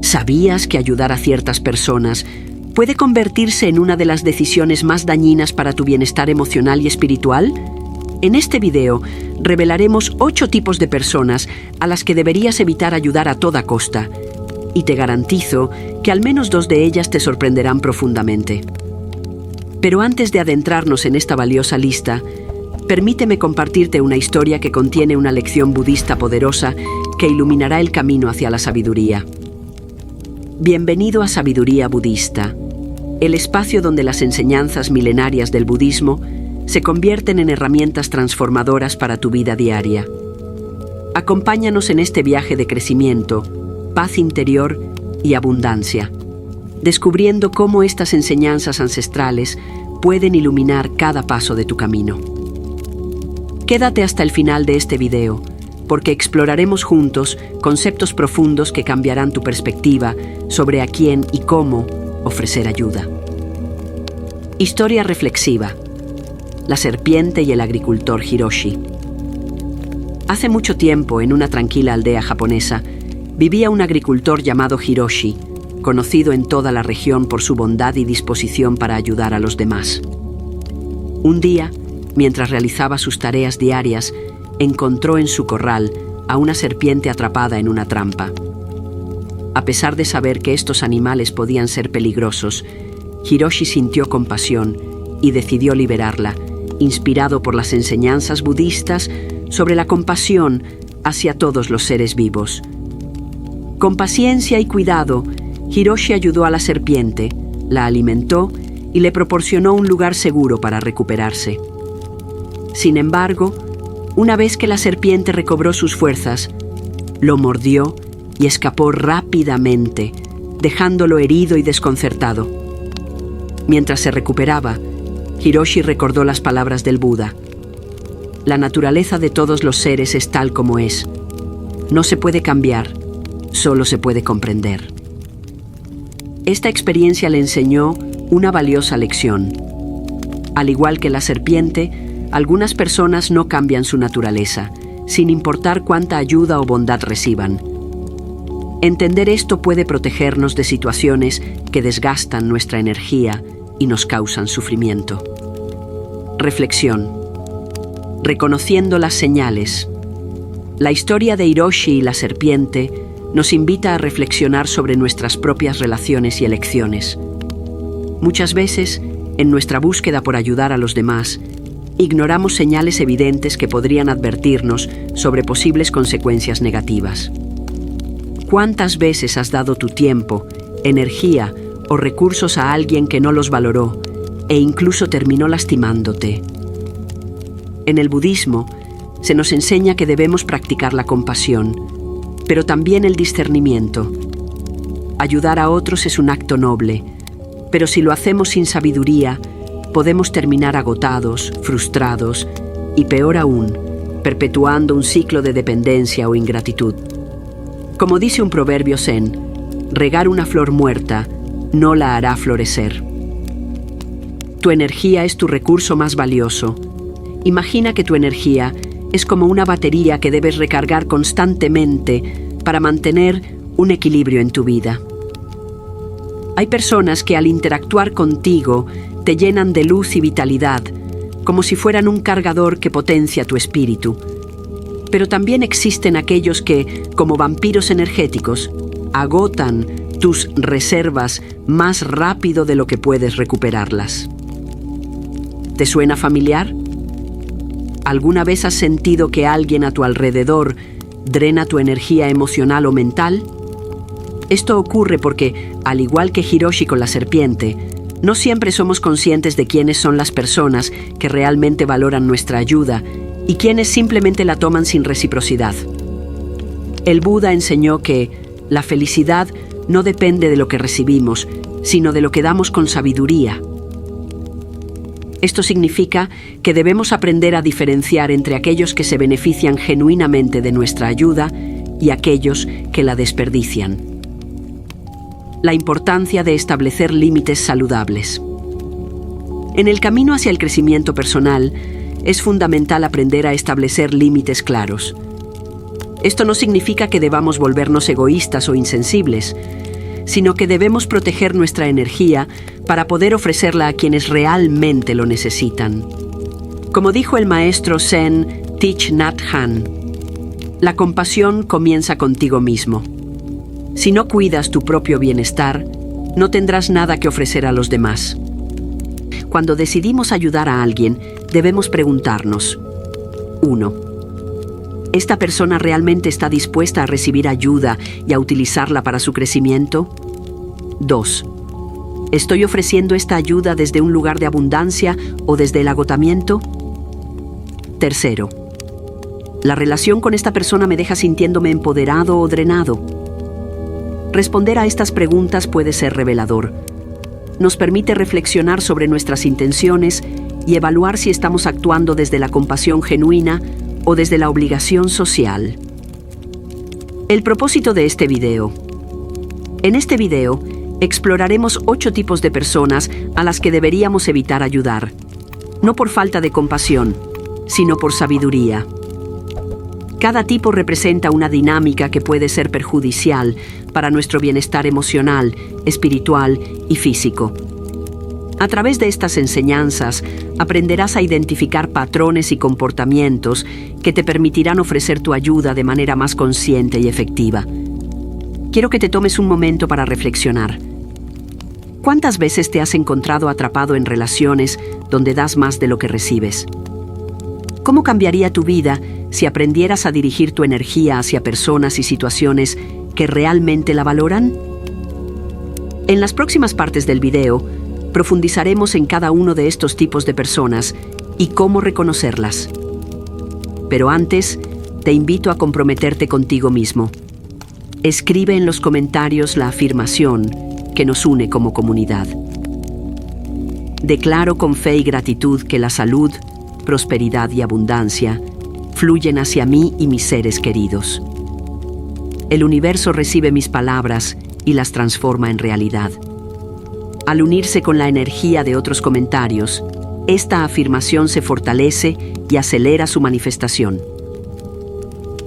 ¿Sabías que ayudar a ciertas personas puede convertirse en una de las decisiones más dañinas para tu bienestar emocional y espiritual? En este video revelaremos 8 tipos de personas a las que deberías evitar ayudar a toda costa, y te garantizo que al menos 2 de ellas te sorprenderán profundamente. Pero antes de adentrarnos en esta valiosa lista, permíteme compartirte una historia que contiene una lección budista poderosa que iluminará el camino hacia la sabiduría. Bienvenido a Sabiduría Budista, el espacio donde las enseñanzas milenarias del budismo se convierten en herramientas transformadoras para tu vida diaria. Acompáñanos en este viaje de crecimiento, paz interior y abundancia, descubriendo cómo estas enseñanzas ancestrales pueden iluminar cada paso de tu camino. Quédate hasta el final de este video, porque exploraremos juntos conceptos profundos que cambiarán tu perspectiva sobre a quién y cómo ofrecer ayuda. Historia reflexiva. La serpiente y el agricultor Hiroshi. Hace mucho tiempo, en una tranquila aldea japonesa, vivía un agricultor llamado Hiroshi, conocido en toda la región por su bondad y disposición para ayudar a los demás. Un día, mientras realizaba sus tareas diarias, encontró en su corral a una serpiente atrapada en una trampa. A pesar de saber que estos animales podían ser peligrosos, Hiroshi sintió compasión y decidió liberarla, inspirado por las enseñanzas budistas sobre la compasión hacia todos los seres vivos. Con paciencia y cuidado, Hiroshi ayudó a la serpiente, la alimentó y le proporcionó un lugar seguro para recuperarse. Sin embargo, una vez que la serpiente recobró sus fuerzas, lo mordió y escapó rápidamente, dejándolo herido y desconcertado. Mientras se recuperaba, Hiroshi recordó las palabras del Buda. La naturaleza de todos los seres es tal como es. No se puede cambiar, solo se puede comprender. Esta experiencia le enseñó una valiosa lección. Al igual que la serpiente, algunas personas no cambian su naturaleza, sin importar cuánta ayuda o bondad reciban. Entender esto puede protegernos de situaciones que desgastan nuestra energía y nos causan sufrimiento. Reflexión. Reconociendo las señales. La historia de Hiroshi y la serpiente nos invita a reflexionar sobre nuestras propias relaciones y elecciones. Muchas veces, en nuestra búsqueda por ayudar a los demás, ignoramos señales evidentes que podrían advertirnos sobre posibles consecuencias negativas. ¿Cuántas veces has dado tu tiempo, energía o recursos a alguien que no los valoró e incluso terminó lastimándote? En el budismo, se nos enseña que debemos practicar la compasión, pero también el discernimiento. Ayudar a otros es un acto noble, pero si lo hacemos sin sabiduría, podemos terminar agotados, frustrados y, peor aún, perpetuando un ciclo de dependencia o ingratitud. Como dice un proverbio zen, regar una flor muerta no la hará florecer. Tu energía es tu recurso más valioso. Imagina que tu energía es como una batería que debes recargar constantemente para mantener un equilibrio en tu vida. Hay personas que al interactuar contigo te llenan de luz y vitalidad, como si fueran un cargador que potencia tu espíritu. Pero también existen aquellos que, como vampiros energéticos, agotan tus reservas más rápido de lo que puedes recuperarlas. ¿Te suena familiar? ¿Alguna vez has sentido que alguien a tu alrededor drena tu energía emocional o mental? Esto ocurre porque, al igual que Hiroshi con la serpiente, no siempre somos conscientes de quiénes son las personas que realmente valoran nuestra ayuda y quienes simplemente la toman sin reciprocidad. El Buda enseñó que la felicidad no depende de lo que recibimos, sino de lo que damos con sabiduría. Esto significa que debemos aprender a diferenciar entre aquellos que se benefician genuinamente de nuestra ayuda y aquellos que la desperdician. La importancia de establecer límites saludables. En el camino hacia el crecimiento personal, es fundamental aprender a establecer límites claros. Esto no significa que debamos volvernos egoístas o insensibles, sino que debemos proteger nuestra energía para poder ofrecerla a quienes realmente lo necesitan. Como dijo el maestro Zen Thich Nhat Hanh, la compasión comienza contigo mismo. Si no cuidas tu propio bienestar, no tendrás nada que ofrecer a los demás. Cuando decidimos ayudar a alguien, debemos preguntarnos: 1. ¿Esta persona realmente está dispuesta a recibir ayuda y a utilizarla para su crecimiento? 2. ¿Estoy ofreciendo esta ayuda desde un lugar de abundancia o desde el agotamiento? 3. ¿La relación con esta persona me deja sintiéndome empoderado o drenado? Responder a estas preguntas puede ser revelador. Nos permite reflexionar sobre nuestras intenciones y evaluar si estamos actuando desde la compasión genuina o desde la obligación social. El propósito de este video. En este video, exploraremos 8 tipos de personas a las que deberíamos evitar ayudar, no por falta de compasión, sino por sabiduría. Cada tipo representa una dinámica que puede ser perjudicial para nuestro bienestar emocional, espiritual y físico. A través de estas enseñanzas, aprenderás a identificar patrones y comportamientos que te permitirán ofrecer tu ayuda de manera más consciente y efectiva. Quiero que te tomes un momento para reflexionar. ¿Cuántas veces te has encontrado atrapado en relaciones donde das más de lo que recibes? ¿Cómo cambiaría tu vida si aprendieras a dirigir tu energía hacia personas y situaciones que realmente la valoran? En las próximas partes del video, profundizaremos en cada uno de estos tipos de personas y cómo reconocerlas. Pero antes, te invito a comprometerte contigo mismo. Escribe en los comentarios la afirmación que nos une como comunidad. Declaro con fe y gratitud que la salud, prosperidad y abundancia fluyen hacia mí y mis seres queridos. El universo recibe mis palabras y las transforma en realidad. Al unirse con la energía de otros comentarios, esta afirmación se fortalece y acelera su manifestación.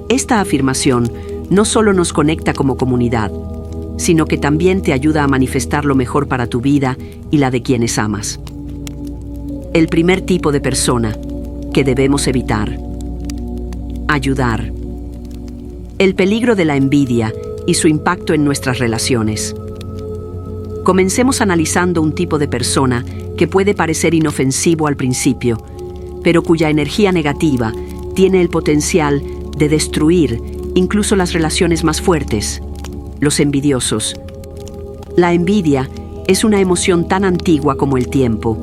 Esta afirmación no solo nos conecta como comunidad, sino que también te ayuda a manifestar lo mejor para tu vida y la de quienes amas. El primer tipo de persona que debemos evitar: ayudar. El peligro de la envidia y su impacto en nuestras relaciones. Comencemos analizando un tipo de persona que puede parecer inofensivo al principio, pero cuya energía negativa tiene el potencial de destruir incluso las relaciones más fuertes: los envidiosos. La envidia es una emoción tan antigua como el tiempo,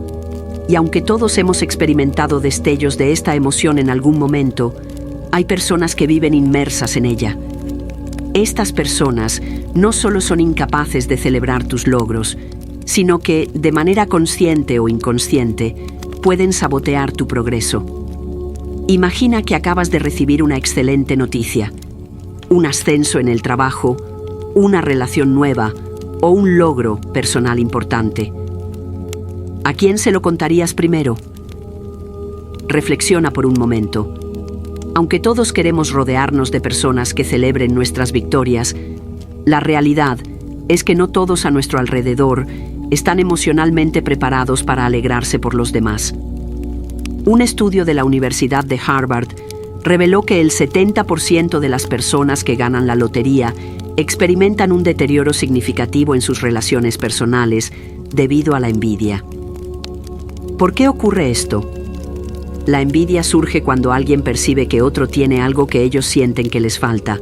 y aunque todos hemos experimentado destellos de esta emoción en algún momento, hay personas que viven inmersas en ella. Estas personas no solo son incapaces de celebrar tus logros, sino que, de manera consciente o inconsciente, pueden sabotear tu progreso. Imagina que acabas de recibir una excelente noticia: un ascenso en el trabajo, una relación nueva o un logro personal importante. ¿A quién se lo contarías primero? Reflexiona por un momento. Aunque todos queremos rodearnos de personas que celebren nuestras victorias, la realidad es que no todos a nuestro alrededor están emocionalmente preparados para alegrarse por los demás. Un estudio de la Universidad de Harvard reveló que el 70% de las personas que ganan la lotería experimentan un deterioro significativo en sus relaciones personales debido a la envidia. ¿Por qué ocurre esto? La envidia surge cuando alguien percibe que otro tiene algo que ellos sienten que les falta.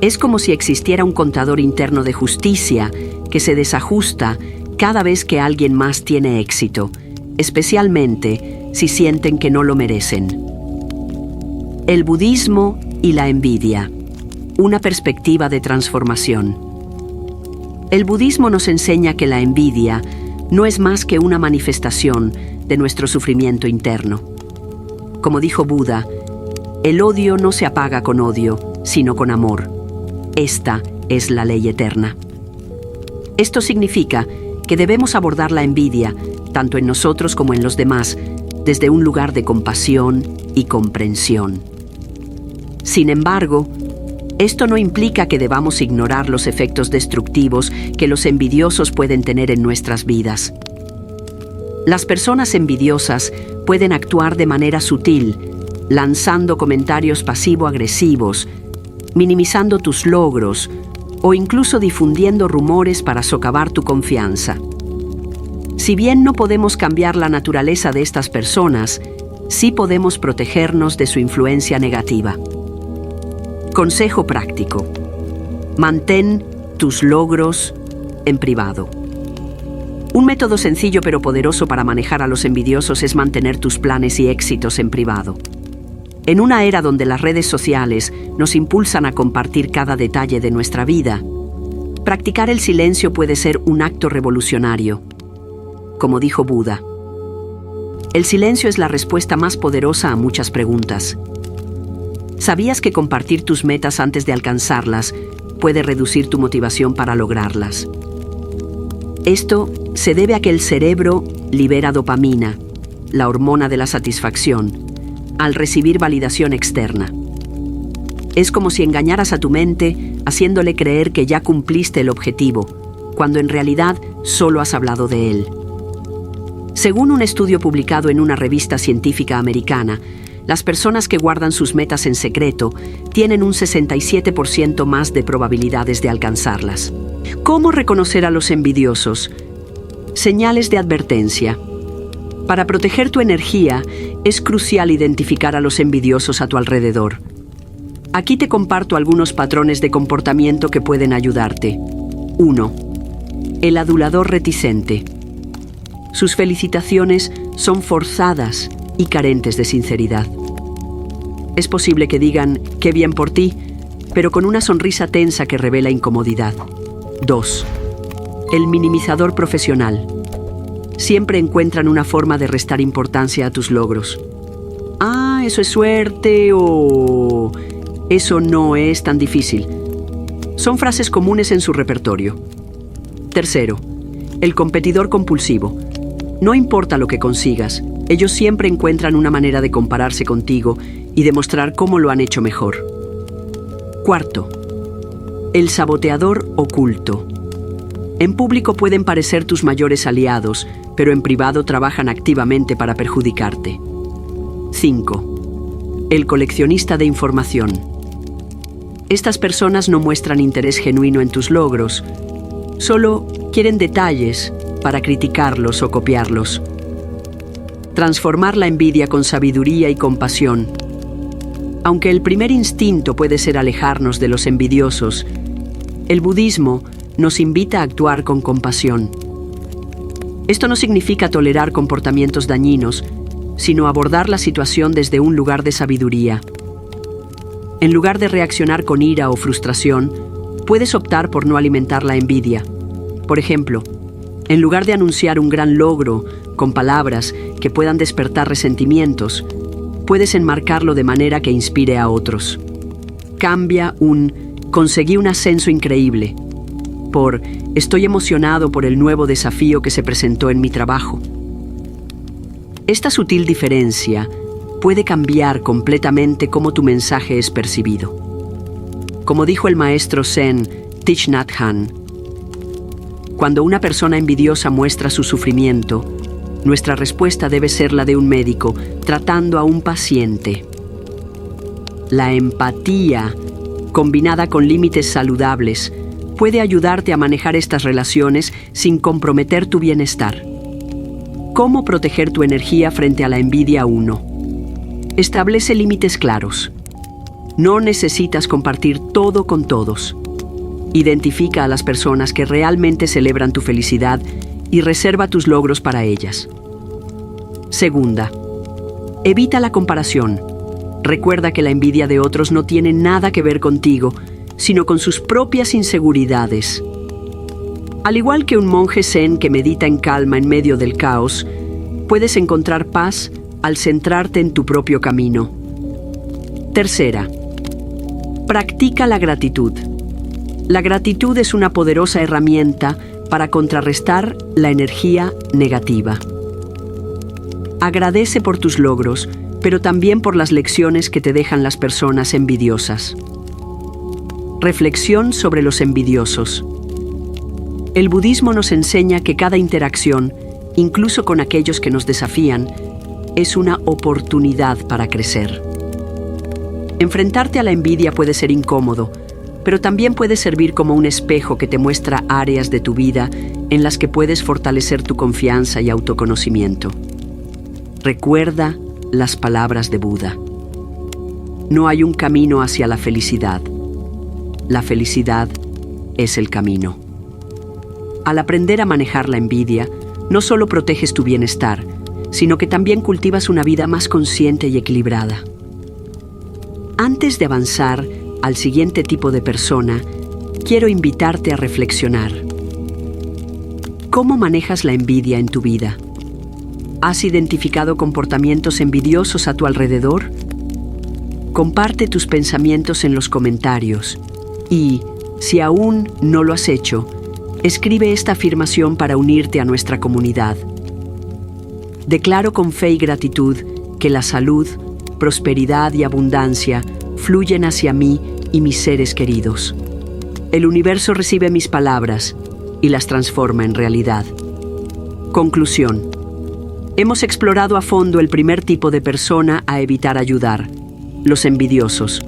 Es como si existiera un contador interno de justicia que se desajusta cada vez que alguien más tiene éxito, especialmente si sienten que no lo merecen. El budismo y la envidia. Una perspectiva de transformación. El budismo nos enseña que la envidia no es más que una manifestación de nuestro sufrimiento interno. Como dijo Buda, el odio no se apaga con odio, sino con amor. Esta es la ley eterna. Esto significa que debemos abordar la envidia, tanto en nosotros como en los demás, desde un lugar de compasión y comprensión. Sin embargo, Esto no implica que debamos ignorar los efectos destructivos que los envidiosos pueden tener en nuestras vidas. Las personas envidiosas pueden actuar de manera sutil, lanzando comentarios pasivo-agresivos, minimizando tus logros o incluso difundiendo rumores para socavar tu confianza. Si bien no podemos cambiar la naturaleza de estas personas, sí podemos protegernos de su influencia negativa. Consejo práctico: mantén tus logros en privado. Un método sencillo pero poderoso para manejar a los envidiosos es mantener tus planes y éxitos en privado. En una era donde las redes sociales nos impulsan a compartir cada detalle de nuestra vida, practicar el silencio puede ser un acto revolucionario. Como dijo Buda, el silencio es la respuesta más poderosa a muchas preguntas. ¿Sabías que compartir tus metas antes de alcanzarlas puede reducir tu motivación para lograrlas? Esto se debe a que el cerebro libera dopamina, la hormona de la satisfacción, al recibir validación externa. Es como si engañaras a tu mente haciéndole creer que ya cumpliste el objetivo, cuando en realidad solo has hablado de él. Según un estudio publicado en una revista científica americana, las personas que guardan sus metas en secreto tienen un 67% más de probabilidades de alcanzarlas. ¿Cómo reconocer a los envidiosos? Señales de advertencia. Para proteger tu energía, es crucial identificar a los envidiosos a tu alrededor. Aquí te comparto algunos patrones de comportamiento que pueden ayudarte. 1. El adulador reticente. Sus felicitaciones son forzadas y carentes de sinceridad. Es posible que digan «qué bien por ti», pero con una sonrisa tensa que revela incomodidad. 2. El minimizador profesional. Siempre encuentran una forma de restar importancia a tus logros. «Ah, eso es suerte» o «eso no es tan difícil». Son frases comunes en su repertorio. 3. El competidor compulsivo. No importa lo que consigas, ellos siempre encuentran una manera de compararse contigo y demostrar cómo lo han hecho mejor. 4. El saboteador oculto. En público pueden parecer tus mayores aliados, pero en privado trabajan activamente para perjudicarte. 5. El coleccionista de información. Estas personas no muestran interés genuino en tus logros, solo quieren detalles para criticarlos o copiarlos. Transformar la envidia con sabiduría y compasión. Aunque el primer instinto puede ser alejarnos de los envidiosos, el budismo nos invita a actuar con compasión. Esto no significa tolerar comportamientos dañinos, sino abordar la situación desde un lugar de sabiduría. En lugar de reaccionar con ira o frustración, puedes optar por no alimentar la envidia. Por ejemplo, en lugar de anunciar un gran logro con palabras que puedan despertar resentimientos, puedes enmarcarlo de manera que inspire a otros. Cambia un «conseguí un ascenso increíble» por «estoy emocionado por el nuevo desafío que se presentó en mi trabajo». Esta sutil diferencia puede cambiar completamente cómo tu mensaje es percibido. Como dijo el maestro Zen Thich Nhat Hanh, cuando una persona envidiosa muestra su sufrimiento, nuestra respuesta debe ser la de un médico tratando a un paciente. La empatía, combinada con límites saludables, puede ayudarte a manejar estas relaciones sin comprometer tu bienestar. ¿Cómo proteger tu energía frente a la envidia? 1. Establece límites claros. No necesitas compartir todo con todos. Identifica a las personas que realmente celebran tu felicidad y reserva tus logros para ellas. 2. Evita la comparación. Recuerda que la envidia de otros no tiene nada que ver contigo, sino con sus propias inseguridades. Al igual que un monje zen que medita en calma en medio del caos, puedes encontrar paz al centrarte en tu propio camino. 3. Practica la gratitud. La gratitud es una poderosa herramienta para contrarrestar la energía negativa. Agradece por tus logros, pero también por las lecciones que te dejan las personas envidiosas. Reflexión sobre los envidiosos. El budismo nos enseña que cada interacción, incluso con aquellos que nos desafían, es una oportunidad para crecer. Enfrentarte a la envidia puede ser incómodo, pero también puede servir como un espejo que te muestra áreas de tu vida en las que puedes fortalecer tu confianza y autoconocimiento. Recuerda las palabras de Buda. No hay un camino hacia la felicidad. La felicidad es el camino. Al aprender a manejar la envidia, no solo proteges tu bienestar, sino que también cultivas una vida más consciente y equilibrada. Antes de avanzar al siguiente tipo de persona, quiero invitarte a reflexionar. ¿Cómo manejas la envidia en tu vida? ¿Has identificado comportamientos envidiosos a tu alrededor? Comparte tus pensamientos en los comentarios y, si aún no lo has hecho, escribe esta afirmación para unirte a nuestra comunidad. Declaro con fe y gratitud que la salud, prosperidad y abundancia fluyen hacia mí y mis seres queridos. El universo recibe mis palabras y las transforma en realidad. Conclusión. Hemos explorado a fondo el primer tipo de persona a evitar ayudar, los envidiosos.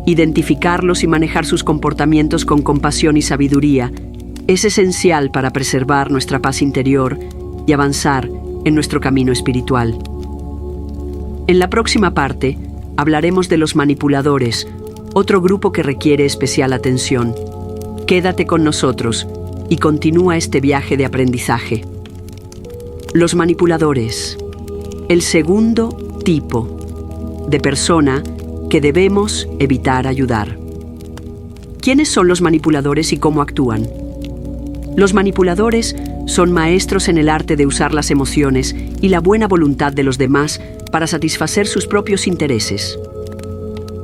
Identificarlos y manejar sus comportamientos con compasión y sabiduría es esencial para preservar nuestra paz interior y avanzar en nuestro camino espiritual. En la próxima parte, hablaremos de los manipuladores, otro grupo que requiere especial atención. Quédate con nosotros y continúa este viaje de aprendizaje. Los manipuladores, el segundo tipo de persona que debemos evitar ayudar. ¿Quiénes son los manipuladores y cómo actúan? Los manipuladores son maestros en el arte de usar las emociones y la buena voluntad de los demás para satisfacer sus propios intereses.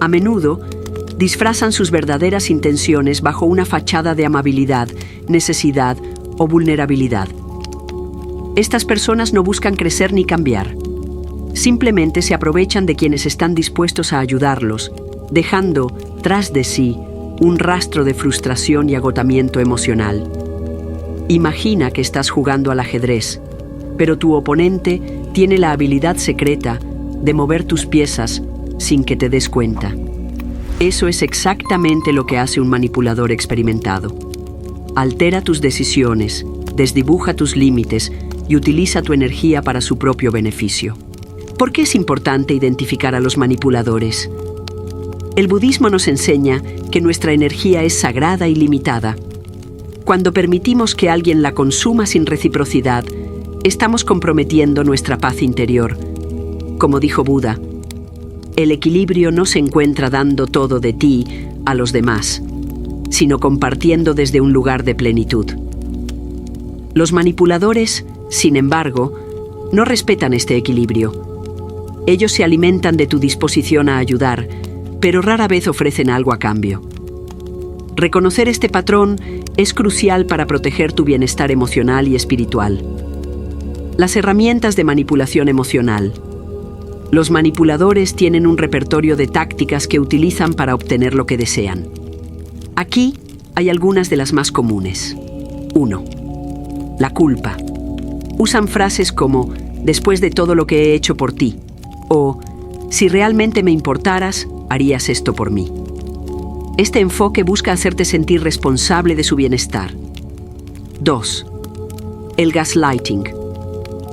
A menudo, disfrazan sus verdaderas intenciones bajo una fachada de amabilidad, necesidad o vulnerabilidad. Estas personas no buscan crecer ni cambiar. Simplemente se aprovechan de quienes están dispuestos a ayudarlos, dejando tras de sí un rastro de frustración y agotamiento emocional. Imagina que estás jugando al ajedrez, pero tu oponente tiene la habilidad secreta de mover tus piezas sin que te des cuenta. Eso es exactamente lo que hace un manipulador experimentado. Altera tus decisiones, desdibuja tus límites y utiliza tu energía para su propio beneficio. ¿Por qué es importante identificar a los manipuladores? El budismo nos enseña que nuestra energía es sagrada y limitada. Cuando permitimos que alguien la consuma sin reciprocidad, estamos comprometiendo nuestra paz interior. Como dijo Buda, el equilibrio no se encuentra dando todo de ti a los demás, sino compartiendo desde un lugar de plenitud. Los manipuladores, sin embargo, no respetan este equilibrio. Ellos se alimentan de tu disposición a ayudar, pero rara vez ofrecen algo a cambio. Reconocer este patrón es crucial para proteger tu bienestar emocional y espiritual. Las herramientas de manipulación emocional. Los manipuladores tienen un repertorio de tácticas que utilizan para obtener lo que desean. Aquí hay algunas de las más comunes. 1. La culpa. Usan frases como, después de todo lo que he hecho por ti, o, si realmente me importaras, harías esto por mí. Este enfoque busca hacerte sentir responsable de su bienestar. 2. El gaslighting.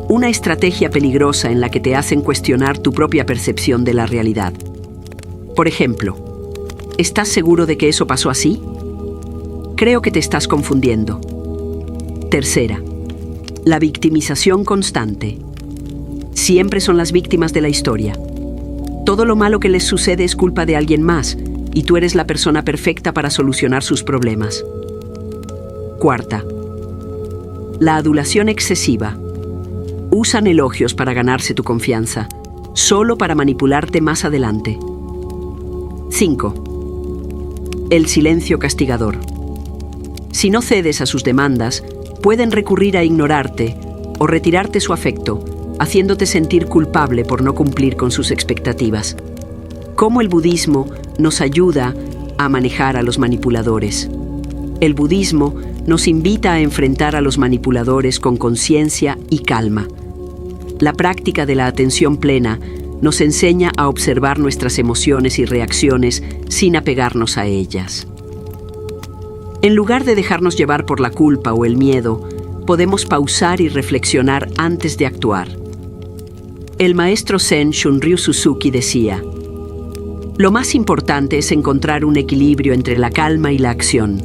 Una estrategia peligrosa en la que te hacen cuestionar tu propia percepción de la realidad. Por ejemplo, ¿estás seguro de que eso pasó así? Creo que te estás confundiendo. 3. La victimización constante. Siempre son las víctimas de la historia. Todo lo malo que les sucede es culpa de alguien más, y tú eres la persona perfecta para solucionar sus problemas. 4. La adulación excesiva. Usan elogios para ganarse tu confianza, solo para manipularte más adelante. 5. El silencio castigador. Si no cedes a sus demandas, pueden recurrir a ignorarte o retirarte su afecto, haciéndote sentir culpable por no cumplir con sus expectativas. Cómo el budismo nos ayuda a manejar a los manipuladores. El budismo nos invita a enfrentar a los manipuladores con conciencia y calma. La práctica de la atención plena nos enseña a observar nuestras emociones y reacciones sin apegarnos a ellas. En lugar de dejarnos llevar por la culpa o el miedo, podemos pausar y reflexionar antes de actuar. El maestro Zen Shunryu Suzuki decía: lo más importante es encontrar un equilibrio entre la calma y la acción.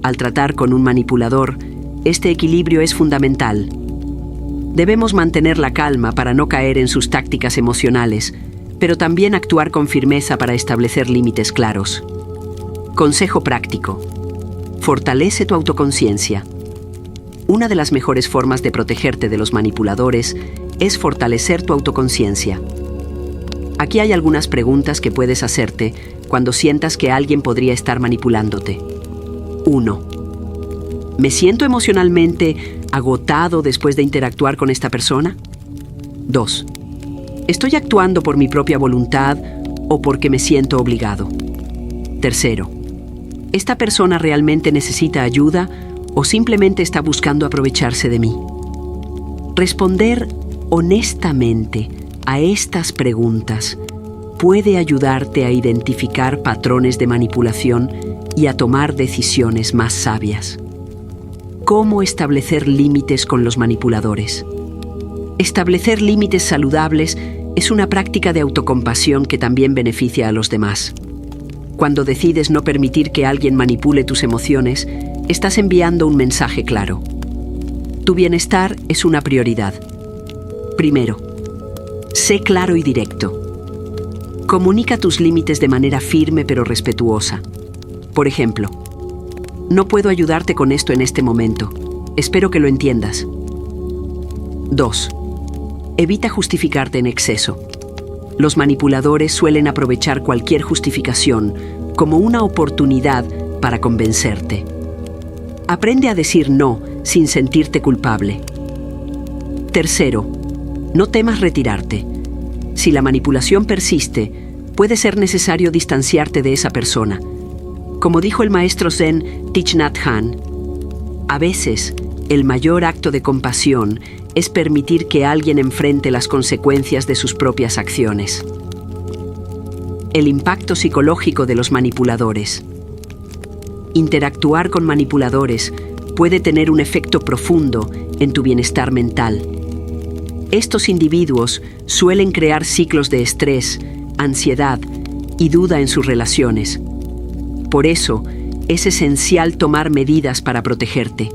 Al tratar con un manipulador, este equilibrio es fundamental. Debemos mantener la calma para no caer en sus tácticas emocionales, pero también actuar con firmeza para establecer límites claros. Consejo práctico: fortalece tu autoconciencia. Una de las mejores formas de protegerte de los manipuladores es fortalecer tu autoconciencia. Aquí hay algunas preguntas que puedes hacerte cuando sientas que alguien podría estar manipulándote. 1. ¿Me siento emocionalmente agotado después de interactuar con esta persona? 2. ¿Estoy actuando por mi propia voluntad o porque me siento obligado? 3. ¿Esta persona realmente necesita ayuda o simplemente está buscando aprovecharse de mí? Responder honestamente a estas preguntas puede ayudarte a identificar patrones de manipulación y a tomar decisiones más sabias. ¿Cómo establecer límites con los manipuladores? Establecer límites saludables es una práctica de autocompasión que también beneficia a los demás. Cuando decides no permitir que alguien manipule tus emociones, estás enviando un mensaje claro. Tu bienestar es una prioridad. Primero, sé claro y directo. Comunica tus límites de manera firme pero respetuosa. Por ejemplo: no puedo ayudarte con esto en este momento. Espero que lo entiendas. 2. Evita justificarte en exceso. Los manipuladores suelen aprovechar cualquier justificación como una oportunidad para convencerte. Aprende a decir no sin sentirte culpable. 3. No temas retirarte. Si la manipulación persiste, puede ser necesario distanciarte de esa persona. Como dijo el maestro Zen Thich Nhat Hanh, a veces el mayor acto de compasión es permitir que alguien enfrente las consecuencias de sus propias acciones. El impacto psicológico de los manipuladores. Interactuar con manipuladores puede tener un efecto profundo en tu bienestar mental. Estos individuos suelen crear ciclos de estrés, ansiedad y duda en sus relaciones. Por eso, es esencial tomar medidas para protegerte.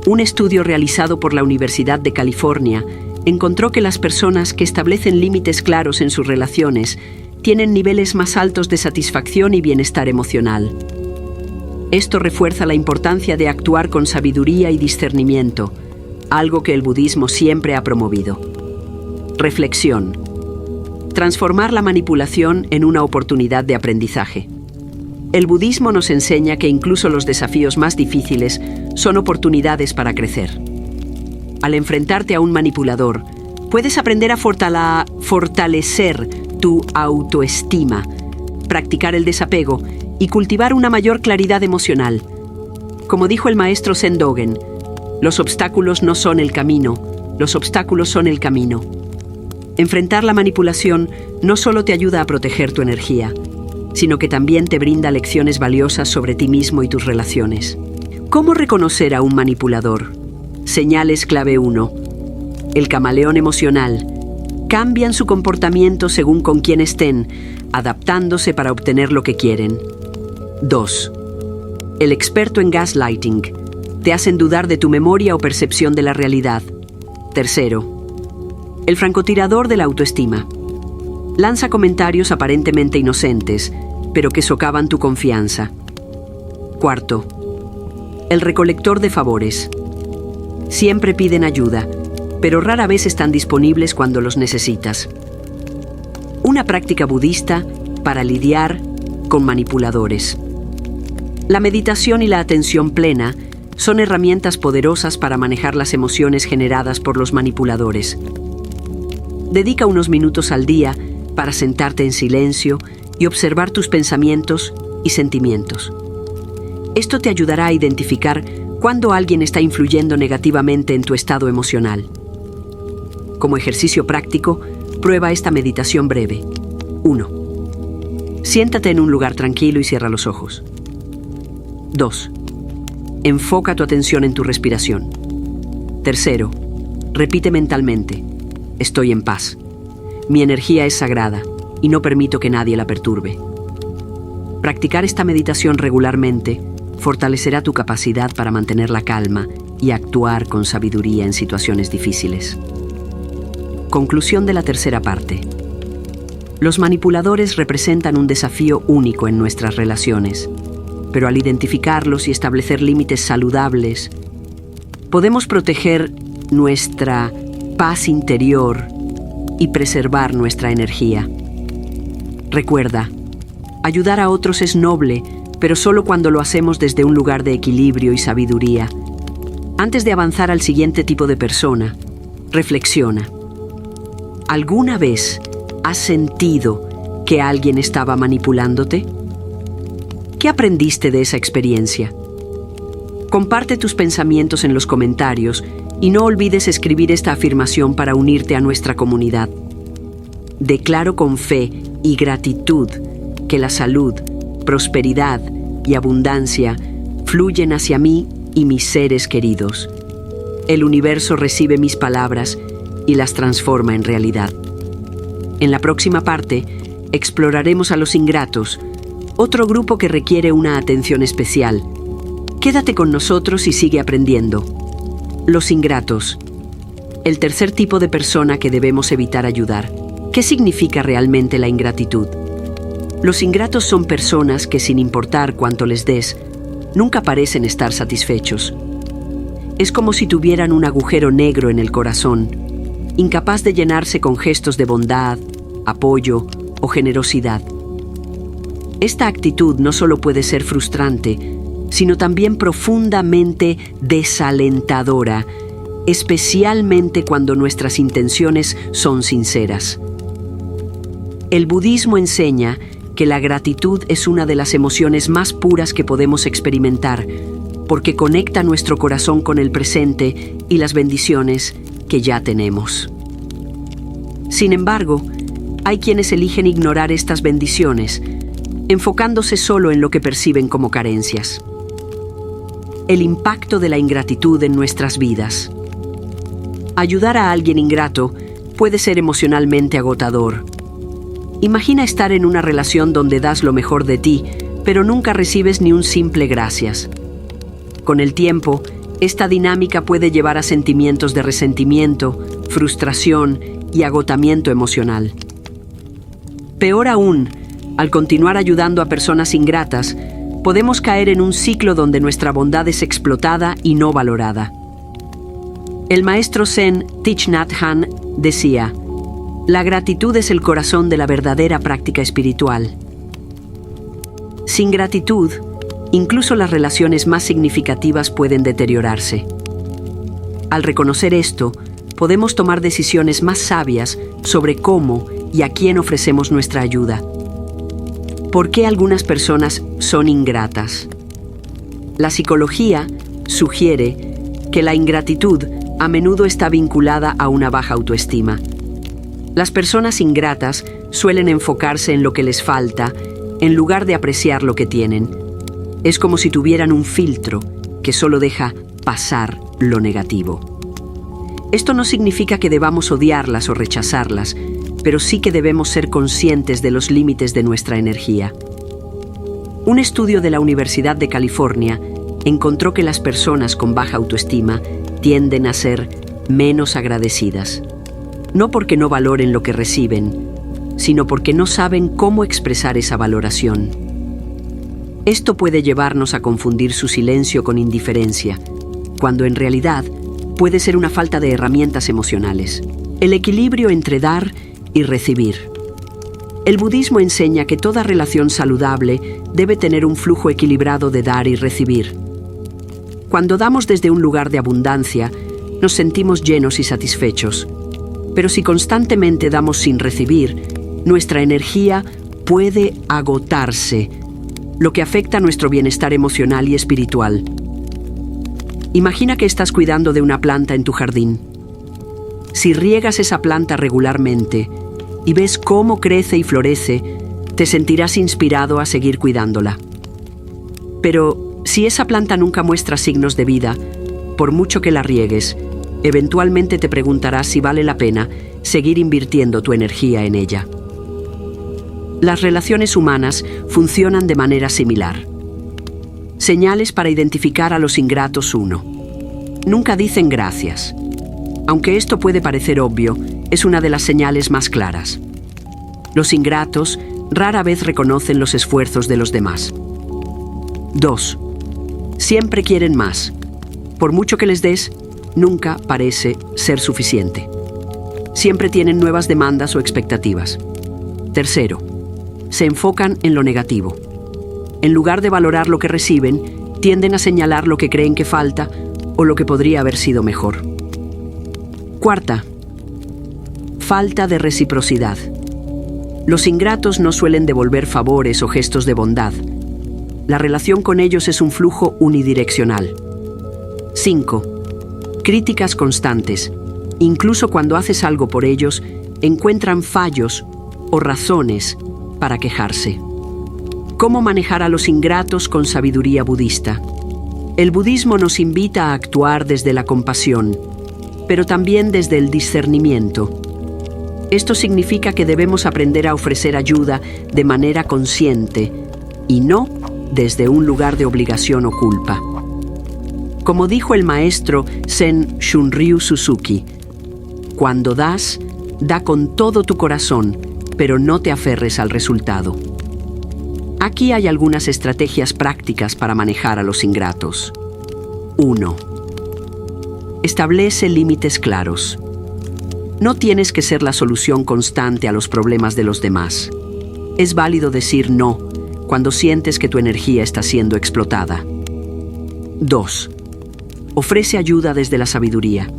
Un estudio realizado por la Universidad de California encontró que las personas que establecen límites claros en sus relaciones tienen niveles más altos de satisfacción y bienestar emocional. Esto refuerza la importancia de actuar con sabiduría y discernimiento, algo que el budismo siempre ha promovido. Reflexión: transformar la manipulación en una oportunidad de aprendizaje. El budismo nos enseña que incluso los desafíos más difíciles son oportunidades para crecer. Al enfrentarte a un manipulador, puedes aprender a fortalecer tu autoestima, practicar el desapego y cultivar una mayor claridad emocional. Como dijo el maestro Zen Dogen, los obstáculos no son el camino, los obstáculos son el camino. Enfrentar la manipulación no solo te ayuda a proteger tu energía, sino que también te brinda lecciones valiosas sobre ti mismo y tus relaciones. ¿Cómo reconocer a un manipulador? Señales clave 1. El camaleón emocional. Cambian su comportamiento según con quién estén, adaptándose para obtener lo que quieren. 2. El experto en gaslighting. Te hacen dudar de tu memoria o percepción de la realidad. 3. El francotirador de la autoestima. Lanza comentarios aparentemente inocentes, pero que socavan tu confianza. 4. El recolector de favores. Siempre piden ayuda, pero rara vez están disponibles cuando los necesitas. Una práctica budista para lidiar con manipuladores. La meditación y la atención plena son herramientas poderosas para manejar las emociones generadas por los manipuladores. Dedica unos minutos al día para sentarte en silencio y observar tus pensamientos y sentimientos. Esto te ayudará a identificar cuándo alguien está influyendo negativamente en tu estado emocional. Como ejercicio práctico, prueba esta meditación breve. 1. Siéntate en un lugar tranquilo y cierra los ojos. 2. Enfoca tu atención en tu respiración. 3. Repite mentalmente: estoy en paz. Mi energía es sagrada y no permito que nadie la perturbe. Practicar esta meditación regularmente fortalecerá tu capacidad para mantener la calma y actuar con sabiduría en situaciones difíciles. Conclusión de la tercera parte. Los manipuladores representan un desafío único en nuestras relaciones, pero al identificarlos y establecer límites saludables, podemos proteger nuestra paz interior y preservar nuestra energía. Recuerda, ayudar a otros es noble, pero solo cuando lo hacemos desde un lugar de equilibrio y sabiduría. Antes de avanzar al siguiente tipo de persona, reflexiona. ¿Alguna vez has sentido que alguien estaba manipulándote? ¿Qué aprendiste de esa experiencia? Comparte tus pensamientos en los comentarios y no olvides escribir esta afirmación para unirte a nuestra comunidad. Declaro con fe y gratitud que la salud, prosperidad y abundancia fluyen hacia mí y mis seres queridos. El universo recibe mis palabras y las transforma en realidad. En la próxima parte, exploraremos a los ingratos, otro grupo que requiere una atención especial. Quédate con nosotros y sigue aprendiendo. Los ingratos. El tercer tipo de persona que debemos evitar ayudar. ¿Qué significa realmente la ingratitud? Los ingratos son personas que, sin importar cuánto les des, nunca parecen estar satisfechos. Es como si tuvieran un agujero negro en el corazón, incapaz de llenarse con gestos de bondad, apoyo o generosidad. Esta actitud no solo puede ser frustrante, sino también profundamente desalentadora, especialmente cuando nuestras intenciones son sinceras. El budismo enseña que la gratitud es una de las emociones más puras que podemos experimentar, porque conecta nuestro corazón con el presente y las bendiciones que ya tenemos. Sin embargo, hay quienes eligen ignorar estas bendiciones, enfocándose solo en lo que perciben como carencias. El impacto de la ingratitud en nuestras vidas. Ayudar a alguien ingrato puede ser emocionalmente agotador. Imagina estar en una relación donde das lo mejor de ti, pero nunca recibes ni un simple gracias. Con el tiempo, esta dinámica puede llevar a sentimientos de resentimiento, frustración y agotamiento emocional. Peor aún, al continuar ayudando a personas ingratas, podemos caer en un ciclo donde nuestra bondad es explotada y no valorada. El maestro Zen Thich Nhat Hanh decía: la gratitud es el corazón de la verdadera práctica espiritual. Sin gratitud, incluso las relaciones más significativas pueden deteriorarse. Al reconocer esto, podemos tomar decisiones más sabias sobre cómo y a quién ofrecemos nuestra ayuda. ¿Por qué algunas personas son ingratas? La psicología sugiere que la ingratitud a menudo está vinculada a una baja autoestima. Las personas ingratas suelen enfocarse en lo que les falta, en lugar de apreciar lo que tienen. Es como si tuvieran un filtro que solo deja pasar lo negativo. Esto no significa que debamos odiarlas o rechazarlas, pero sí que debemos ser conscientes de los límites de nuestra energía. Un estudio de la Universidad de California encontró que las personas con baja autoestima tienden a ser menos agradecidas. No porque no valoren lo que reciben, sino porque no saben cómo expresar esa valoración. Esto puede llevarnos a confundir su silencio con indiferencia, cuando en realidad puede ser una falta de herramientas emocionales. El equilibrio entre dar y recibir. El budismo enseña que toda relación saludable debe tener un flujo equilibrado de dar y recibir. Cuando damos desde un lugar de abundancia, nos sentimos llenos y satisfechos. Pero si constantemente damos sin recibir, nuestra energía puede agotarse, lo que afecta nuestro bienestar emocional y espiritual. Imagina que estás cuidando de una planta en tu jardín. Si riegas esa planta regularmente y ves cómo crece y florece, te sentirás inspirado a seguir cuidándola. Pero si esa planta nunca muestra signos de vida, por mucho que la riegues, eventualmente te preguntarás si vale la pena seguir invirtiendo tu energía en ella. Las relaciones humanas funcionan de manera similar. Señales para identificar a los ingratos 1. Nunca dicen gracias. Aunque esto puede parecer obvio, es una de las señales más claras. Los ingratos rara vez reconocen los esfuerzos de los demás. 2. Siempre quieren más. Por mucho que les des, nunca parece ser suficiente. Siempre tienen nuevas demandas o expectativas. 3. Se enfocan en lo negativo. En lugar de valorar lo que reciben, tienden a señalar lo que creen que falta o lo que podría haber sido mejor. 4. Falta de reciprocidad. Los ingratos no suelen devolver favores o gestos de bondad. La relación con ellos es un flujo unidireccional. 5. Críticas constantes. Incluso cuando haces algo por ellos, encuentran fallos o razones para quejarse. ¿Cómo manejar a los ingratos con sabiduría budista? El budismo nos invita a actuar desde la compasión, pero también desde el discernimiento. Esto significa que debemos aprender a ofrecer ayuda de manera consciente y no desde un lugar de obligación o culpa. Como dijo el maestro Zen Shunryu Suzuki, cuando das, da con todo tu corazón, pero no te aferres al resultado. Aquí hay algunas estrategias prácticas para manejar a los ingratos. 1. Establece límites claros. No tienes que ser la solución constante a los problemas de los demás. Es válido decir no cuando sientes que tu energía está siendo explotada. 2. Ofrece ayuda desde la sabiduría.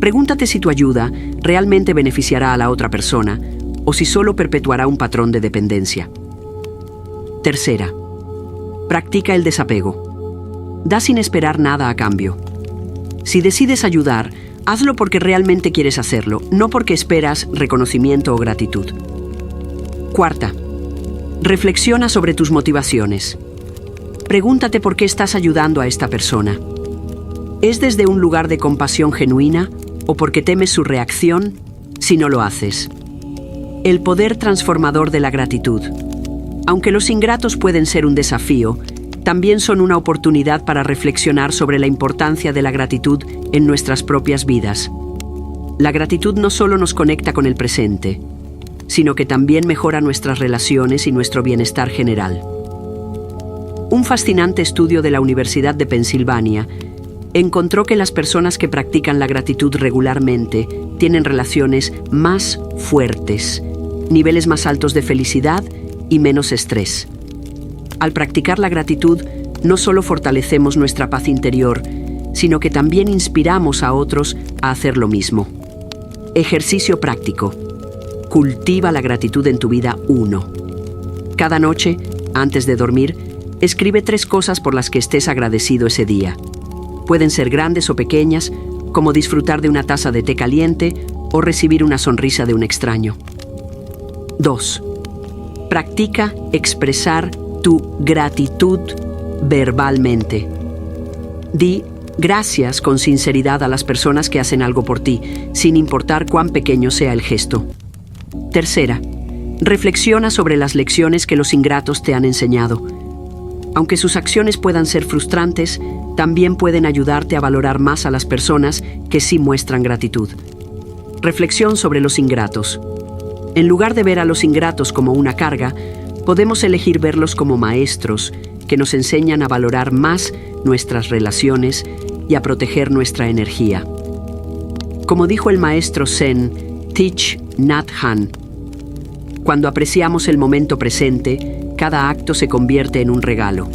Pregúntate si tu ayuda realmente beneficiará a la otra persona o si solo perpetuará un patrón de dependencia. 3. Practica el desapego. Da sin esperar nada a cambio. Si decides ayudar, hazlo porque realmente quieres hacerlo, no porque esperas reconocimiento o gratitud. 4. Reflexiona sobre tus motivaciones. Pregúntate por qué estás ayudando a esta persona. ¿Es desde un lugar de compasión genuina o porque temes su reacción si no lo haces? El poder transformador de la gratitud. Aunque los ingratos pueden ser un desafío, también son una oportunidad para reflexionar sobre la importancia de la gratitud en nuestras propias vidas. La gratitud no solo nos conecta con el presente, sino que también mejora nuestras relaciones y nuestro bienestar general. Un fascinante estudio de la Universidad de Pensilvania encontró que las personas que practican la gratitud regularmente tienen relaciones más fuertes, niveles más altos de felicidad y menos estrés. Al practicar la gratitud, no solo fortalecemos nuestra paz interior, sino que también inspiramos a otros a hacer lo mismo. Ejercicio práctico. Cultiva la gratitud en tu vida 1. Cada noche, antes de dormir, escribe 3 cosas por las que estés agradecido ese día. Pueden ser grandes o pequeñas, como disfrutar de una taza de té caliente o recibir una sonrisa de un extraño. 2. Practica expresar tu gratitud verbalmente. Di gracias con sinceridad a las personas que hacen algo por ti, sin importar cuán pequeño sea el gesto. 3. Reflexiona sobre las lecciones que los ingratos te han enseñado. Aunque sus acciones puedan ser frustrantes, también pueden ayudarte a valorar más a las personas que sí muestran gratitud. Reflexión sobre los ingratos. En lugar de ver a los ingratos como una carga, podemos elegir verlos como maestros que nos enseñan a valorar más nuestras relaciones y a proteger nuestra energía. Como dijo el maestro Zen Thich Nhat Hanh, cuando apreciamos el momento presente, cada acto se convierte en un regalo.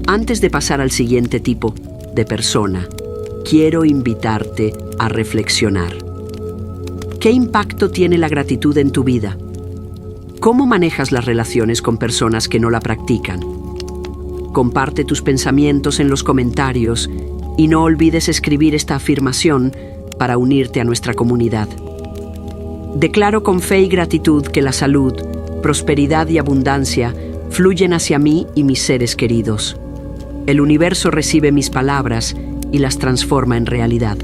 Antes de pasar al siguiente tipo de persona, quiero invitarte a reflexionar. ¿Qué impacto tiene la gratitud en tu vida? ¿Cómo manejas las relaciones con personas que no la practican? Comparte tus pensamientos en los comentarios y no olvides escribir esta afirmación para unirte a nuestra comunidad. Declaro con fe y gratitud que la salud, prosperidad y abundancia fluyen hacia mí y mis seres queridos. El universo recibe mis palabras y las transforma en realidad.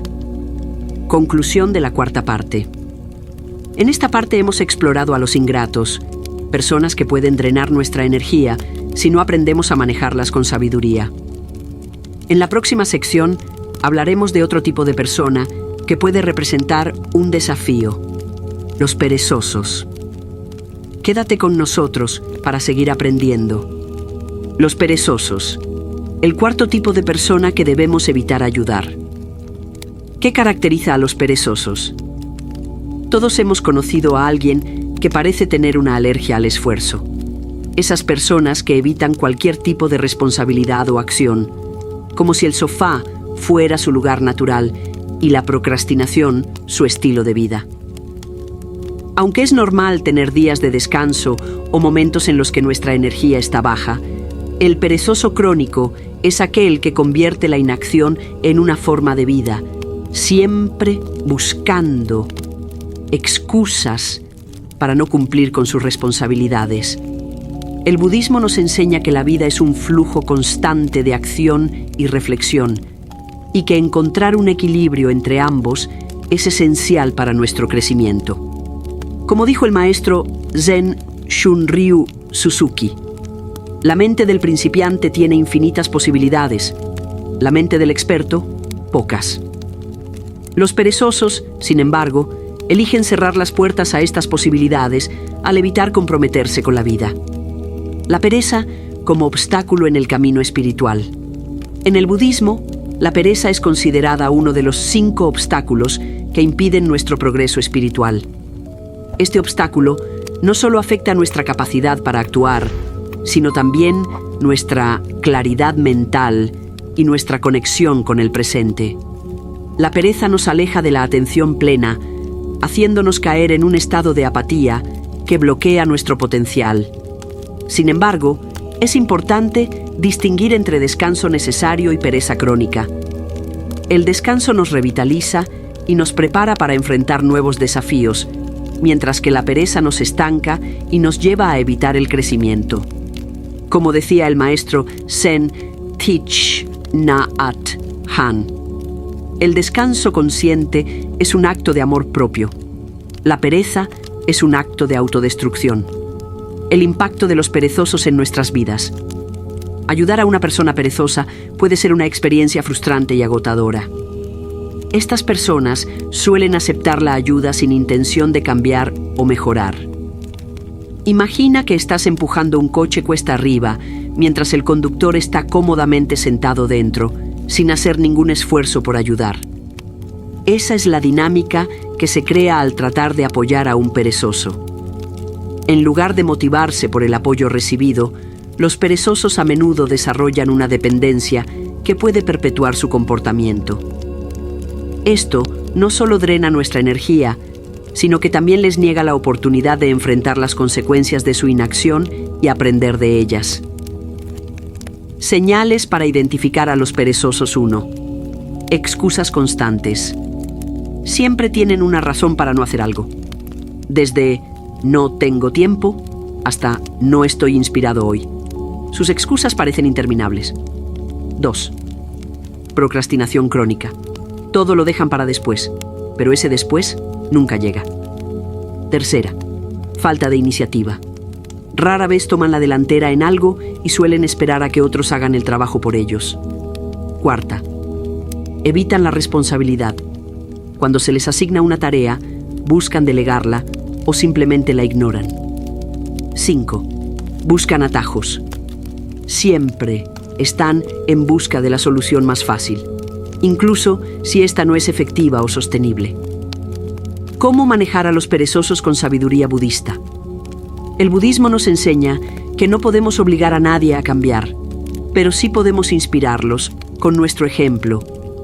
Conclusión de la cuarta parte. En esta parte hemos explorado a los ingratos, personas que pueden drenar nuestra energía si no aprendemos a manejarlas con sabiduría. En la próxima sección hablaremos de otro tipo de persona que puede representar un desafío: los perezosos. Quédate con nosotros para seguir aprendiendo. Los perezosos, el cuarto tipo de persona que debemos evitar ayudar. ¿Qué caracteriza a los perezosos? Todos hemos conocido a alguien que parece tener una alergia al esfuerzo. Esas personas que evitan cualquier tipo de responsabilidad o acción, como si el sofá fuera su lugar natural y la procrastinación su estilo de vida. Aunque es normal tener días de descanso o momentos en los que nuestra energía está baja, el perezoso crónico es aquel que convierte la inacción en una forma de vida, siempre buscando excusas para no cumplir con sus responsabilidades. El budismo nos enseña que la vida es un flujo constante de acción y reflexión, y que encontrar un equilibrio entre ambos es esencial para nuestro crecimiento. Como dijo el maestro Zen Shunryu Suzuki, la mente del principiante tiene infinitas posibilidades, la mente del experto, pocas. Los perezosos, sin embargo, eligen cerrar las puertas a estas posibilidades al evitar comprometerse con la vida. La pereza como obstáculo en el camino espiritual. En el budismo, la pereza es considerada uno de los 5 obstáculos que impiden nuestro progreso espiritual. Este obstáculo no solo afecta nuestra capacidad para actuar, sino también nuestra claridad mental y nuestra conexión con el presente. La pereza nos aleja de la atención plena, haciéndonos caer en un estado de apatía que bloquea nuestro potencial. Sin embargo, es importante distinguir entre descanso necesario y pereza crónica. El descanso nos revitaliza y nos prepara para enfrentar nuevos desafíos, mientras que la pereza nos estanca y nos lleva a evitar el crecimiento. Como decía el maestro Zen Thich Nhat Hanh, el descanso consciente es un acto de amor propio. La pereza es un acto de autodestrucción. El impacto de los perezosos en nuestras vidas. Ayudar a una persona perezosa puede ser una experiencia frustrante y agotadora. Estas personas suelen aceptar la ayuda sin intención de cambiar o mejorar. Imagina que estás empujando un coche cuesta arriba mientras el conductor está cómodamente sentado dentro, sin hacer ningún esfuerzo por ayudar. Esa es la dinámica que se crea al tratar de apoyar a un perezoso. En lugar de motivarse por el apoyo recibido, los perezosos a menudo desarrollan una dependencia que puede perpetuar su comportamiento. Esto no solo drena nuestra energía, sino que también les niega la oportunidad de enfrentar las consecuencias de su inacción y aprender de ellas. Señales para identificar a los perezosos. 1. Excusas constantes. Siempre tienen una razón para no hacer algo. Desde no tengo tiempo hasta no estoy inspirado hoy. Sus excusas parecen interminables. 2. Procrastinación crónica. Todo lo dejan para después, pero ese después nunca llega. 3. Falta de iniciativa. Rara vez toman la delantera en algo y suelen esperar a que otros hagan el trabajo por ellos. 4. Evitan la responsabilidad. Cuando se les asigna una tarea, buscan delegarla o simplemente la ignoran. 5. Buscan atajos. Siempre están en busca de la solución más fácil, incluso si esta no es efectiva o sostenible. ¿Cómo manejar a los perezosos con sabiduría budista? El budismo nos enseña que no podemos obligar a nadie a cambiar, pero sí podemos inspirarlos con nuestro ejemplo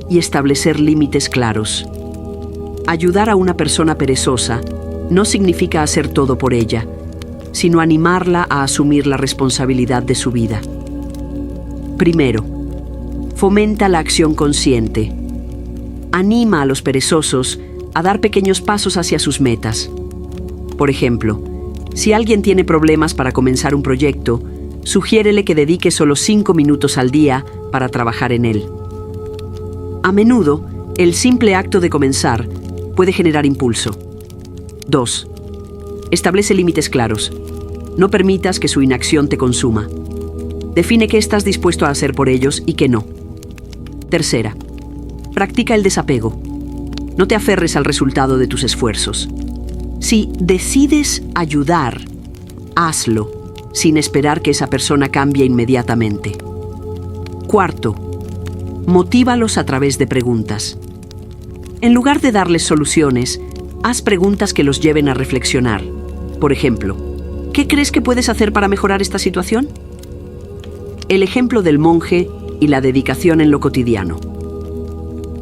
y establecer límites claros. Ayudar a una persona perezosa no significa hacer todo por ella, sino animarla a asumir la responsabilidad de su vida. Primero, fomenta la acción consciente. Anima a los perezosos a dar pequeños pasos hacia sus metas. Por ejemplo, si alguien tiene problemas para comenzar un proyecto, sugiérele que dedique solo 5 minutos al día para trabajar en él. A menudo, el simple acto de comenzar puede generar impulso. 2. Establece límites claros. No permitas que su inacción te consuma. Define qué estás dispuesto a hacer por ellos y qué no. Tercera, practica el desapego. No te aferres al resultado de tus esfuerzos. Si decides ayudar, hazlo, sin esperar que esa persona cambie inmediatamente. Cuarto, motívalos a través de preguntas. En lugar de darles soluciones, haz preguntas que los lleven a reflexionar. Por ejemplo, ¿qué crees que puedes hacer para mejorar esta situación? El ejemplo del monje y la dedicación en lo cotidiano.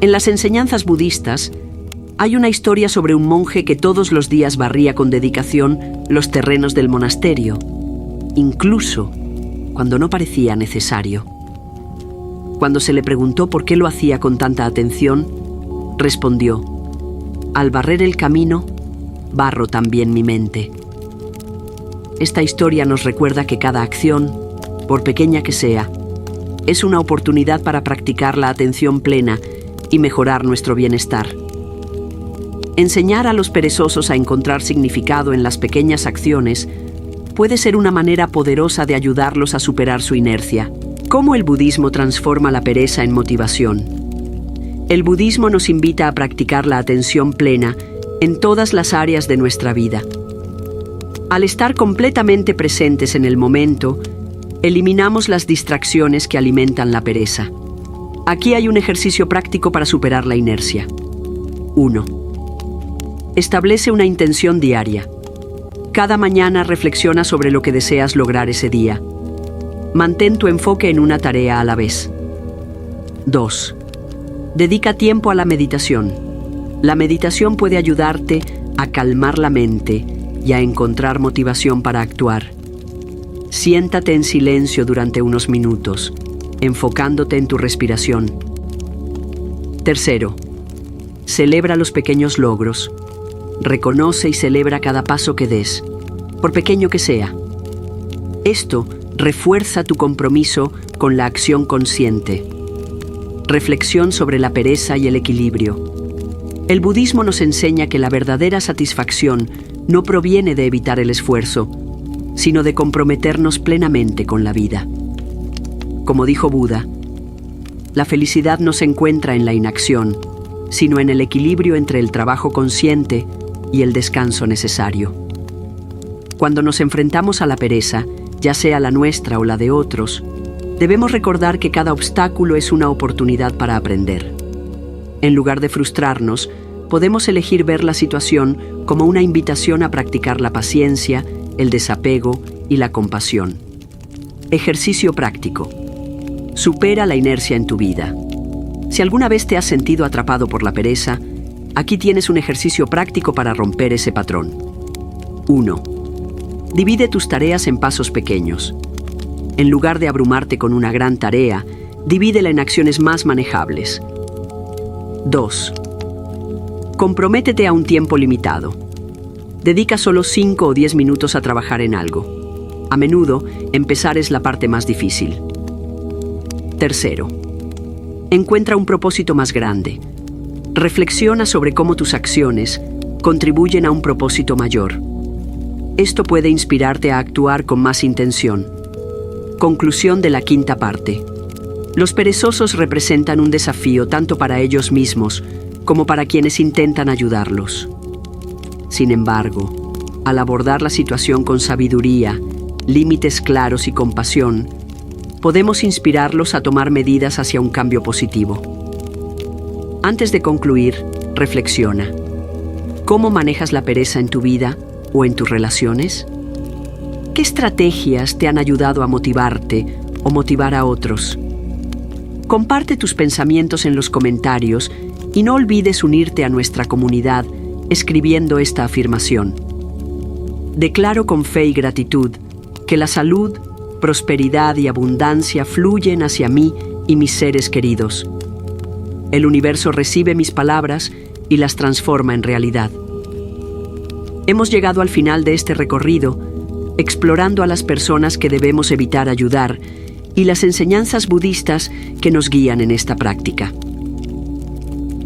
En las enseñanzas budistas, hay una historia sobre un monje que todos los días barría con dedicación los terrenos del monasterio, incluso cuando no parecía necesario. Cuando se le preguntó por qué lo hacía con tanta atención, respondió: «Al barrer el camino, barro también mi mente». Esta historia nos recuerda que cada acción, por pequeña que sea, es una oportunidad para practicar la atención plena y mejorar nuestro bienestar. Enseñar a los perezosos a encontrar significado en las pequeñas acciones puede ser una manera poderosa de ayudarlos a superar su inercia. ¿Cómo el budismo transforma la pereza en motivación? El budismo nos invita a practicar la atención plena en todas las áreas de nuestra vida. Al estar completamente presentes en el momento, eliminamos las distracciones que alimentan la pereza. Aquí hay un ejercicio práctico para superar la inercia. 1. Establece una intención diaria. Cada mañana reflexiona sobre lo que deseas lograr ese día. Mantén tu enfoque en una tarea a la vez. 2. Dedica tiempo a la meditación. La meditación puede ayudarte a calmar la mente y a encontrar motivación para actuar. Siéntate en silencio durante unos minutos, enfocándote en tu respiración. 3. Celebra los pequeños logros. Reconoce y celebra cada paso que des, por pequeño que sea. Esto refuerza tu compromiso con la acción consciente. Reflexión sobre la pereza y el equilibrio. El budismo nos enseña que la verdadera satisfacción no proviene de evitar el esfuerzo, sino de comprometernos plenamente con la vida. Como dijo Buda, la felicidad no se encuentra en la inacción, sino en el equilibrio entre el trabajo consciente y el descanso necesario. Cuando nos enfrentamos a la pereza, ya sea la nuestra o la de otros, debemos recordar que cada obstáculo es una oportunidad para aprender. En lugar de frustrarnos, podemos elegir ver la situación como una invitación a practicar la paciencia, el desapego y la compasión. Ejercicio práctico. Supera la inercia en tu vida. Si alguna vez te has sentido atrapado por la pereza, aquí tienes un ejercicio práctico para romper ese patrón. 1. Divide tus tareas en pasos pequeños. En lugar de abrumarte con una gran tarea, divídela en acciones más manejables. 2. Comprométete a un tiempo limitado. Dedica solo 5 o 10 minutos a trabajar en algo. A menudo, empezar es la parte más difícil. 3. Encuentra un propósito más grande. Reflexiona sobre cómo tus acciones contribuyen a un propósito mayor. Esto puede inspirarte a actuar con más intención. Conclusión de la quinta parte. Los perezosos representan un desafío tanto para ellos mismos como para quienes intentan ayudarlos. Sin embargo, al abordar la situación con sabiduría, límites claros y compasión, podemos inspirarlos a tomar medidas hacia un cambio positivo. Antes de concluir, reflexiona. ¿Cómo manejas la pereza en tu vida o en tus relaciones? ¿Qué estrategias te han ayudado a motivarte o motivar a otros? Comparte tus pensamientos en los comentarios y no olvides unirte a nuestra comunidad escribiendo esta afirmación. Declaro con fe y gratitud que la salud, prosperidad y abundancia fluyen hacia mí y mis seres queridos. El universo recibe mis palabras y las transforma en realidad. Hemos llegado al final de este recorrido, explorando a las personas que debemos evitar ayudar y las enseñanzas budistas que nos guían en esta práctica.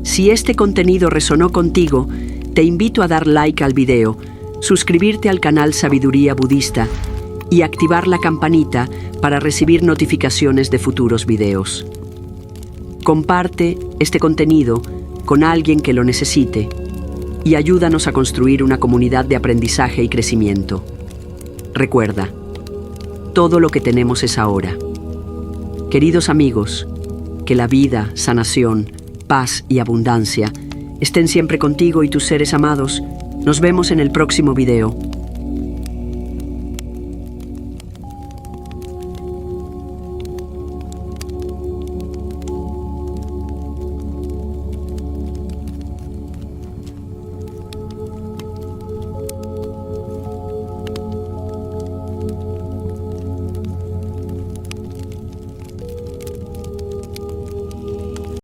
Si este contenido resonó contigo, te invito a dar like al video, suscribirte al canal Sabiduría Budista y activar la campanita para recibir notificaciones de futuros videos. Comparte este contenido con alguien que lo necesite y ayúdanos a construir una comunidad de aprendizaje y crecimiento. Recuerda, todo lo que tenemos es ahora. Queridos amigos, que la vida, sanación, paz y abundancia estén siempre contigo y tus seres amados. Nos vemos en el próximo video.